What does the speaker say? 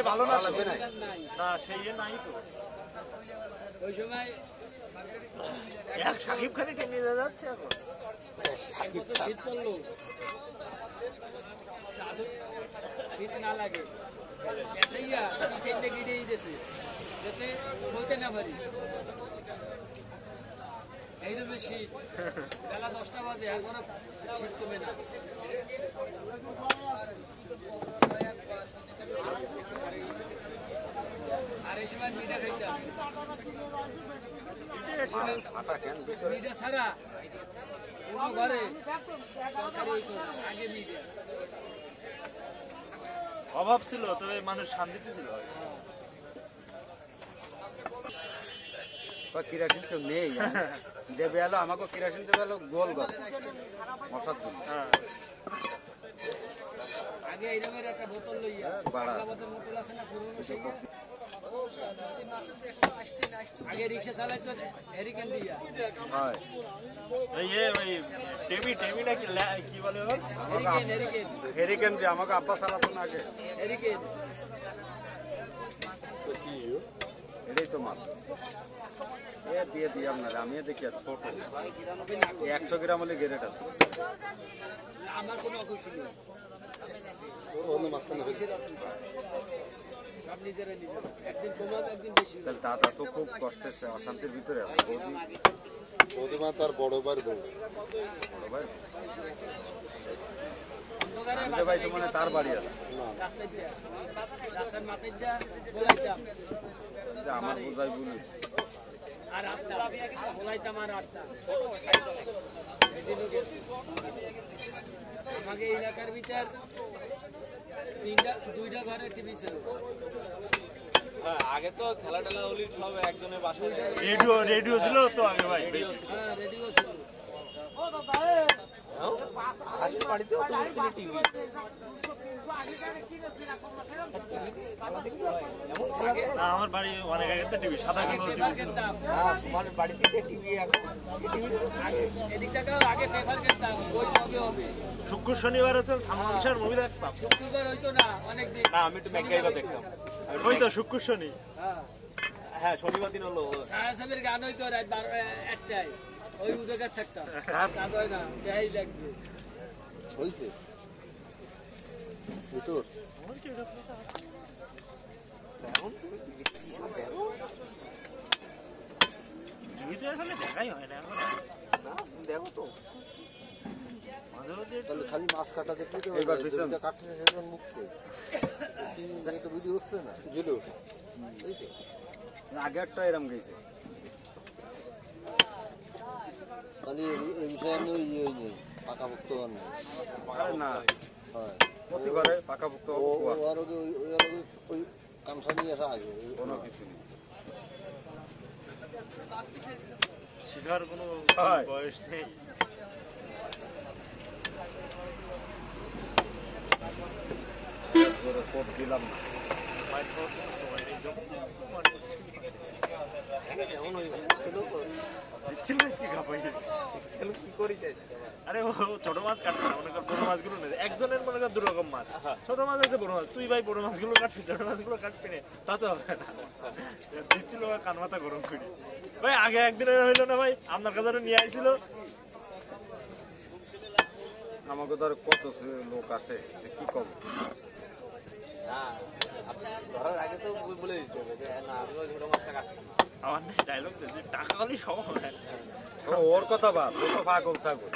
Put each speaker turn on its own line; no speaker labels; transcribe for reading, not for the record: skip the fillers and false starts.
ভালো না না সেই নাই তো
ওই সময়
সাকিব খানে টেনে যাচ্ছে এখন
শীত পড়লো শীত না লাগে গিড়ে দিতেছে যাতে বলতে না পারি এইরকম শীত বেলা 10টা বাজে এখনো শীত কমে না আর এই সময় মিঠা খাইতাম মিঠা ছাড়া কোনো ঘরে তরকারি হইতো না আগে মিঠা
অভাব ছিল তবে মানুষ শান্তিতে ছিল
কিরাসিন তো নেই দেবে এলো আমাকে কিরাসিন দেবে এলো গোল গোল মশার জন্য
আগে এইরকমের একটা বোতল লইয়া বোতল আছে না পুরনো সেই আগে রিক্সা চালাইতো হেরিকেন দিয়া
হয়
ওই টেমি নাকি কি বলে
হেরিকেন
হেরিকেন যে আমাকে আব্বা চালাতো না আগে
হেরিকেন
এটাই তো মাছ দিয়ে দিই আপনার আমি দেখি ছোট 100 গ্রাম হলে গ্রেড আছে
আমার কোনো অখুশি নেই একদিন কমাবে একদিন বেশি
দাদা তো খুব কষ্টের অশান্তির ভিতরে
বৌদিমা তার বড় ভাই
ভাই তো মানে তার বাড়ি আছে
রাস্তার মাথায় যা বলাইতাম
আমার বোঝাই বলিস
আর আটটা বলাইতাম আর আটটা আমাকে এলাকার বিচার দুইটা ঘরে টিভি ছিল
আগে তো খেলা টেলা হলি সব একজনের বাসায় রেডিও ছিল তো আগে ভাই
হ্যাঁ রেডিও ছিল
আমার বাড়ি অনেক আগে তো টিভি সাদা কালো টিভি ছিল
তোমার বাড়িতে টিভি
এদিক থেকে আগে পেপার কিনতাম বই হবে হবে
শুক্র শনিবার হচ্ছে সালমান খানের মুভি দেখতাম
শুক্রবার হইতো না অনেকদিন
না আমি একটু ম্যাকগাইভার দেখতাম ওই তো শুক্র শনি হ্যাঁ শনিবার দিন হলো
সাহেবের গান হইতো রাত 12টায় ওই উদয়কার থাকতাম কাজ হয় না দেখাই লাগবে
হয়েছে ভিতর
টিভিতে আসলে দেখাই হয় না এখন
দেখো তো
মাঝে মধ্যে
তাহলে খালি মাছ কাটা দেখলে তো কাটছে সেজন মুখছে তো ভিডিও হচ্ছে না ভিডিও
আগে একটা এরম গেছে
খালি এই বিষয়ে আমি ইয়ে নেই পাকাভুক্ত নেই
না
হয়
প্রতি ঘরে পাকাভুক্ত
ওই কামসা নিয়ে আসা আগে
কোনো কিছু নেই
শিখার কোনো বয়স নেই
কোট দিলাম না আরে ও ছোট মাছ কাটবে না মনে কর বড় মাছগুলো নেই একজনের মনে কর 2 রকম মাছ ছোট মাছ আছে বড় মাছ তুই ভাই বড় মাছগুলো কাটবি ছোট মাছগুলো কাটবি না তাতে হবে না দিচ্ছিল কান মাথা গরম করি ভাই আগে একদিন হইলো না ভাই আপনার কাছে নিয়ে আইছিল আমাকে ধর কত লোক আছে কি কম
ধরার আগে তো বলে দিতে হবে যে না আমি ওই ছোট মাছটা কাটবো
আমার ডায়লগ টাকা হলেই সব হয়
ওর কথা বাদ ও তো পাগল ছাগল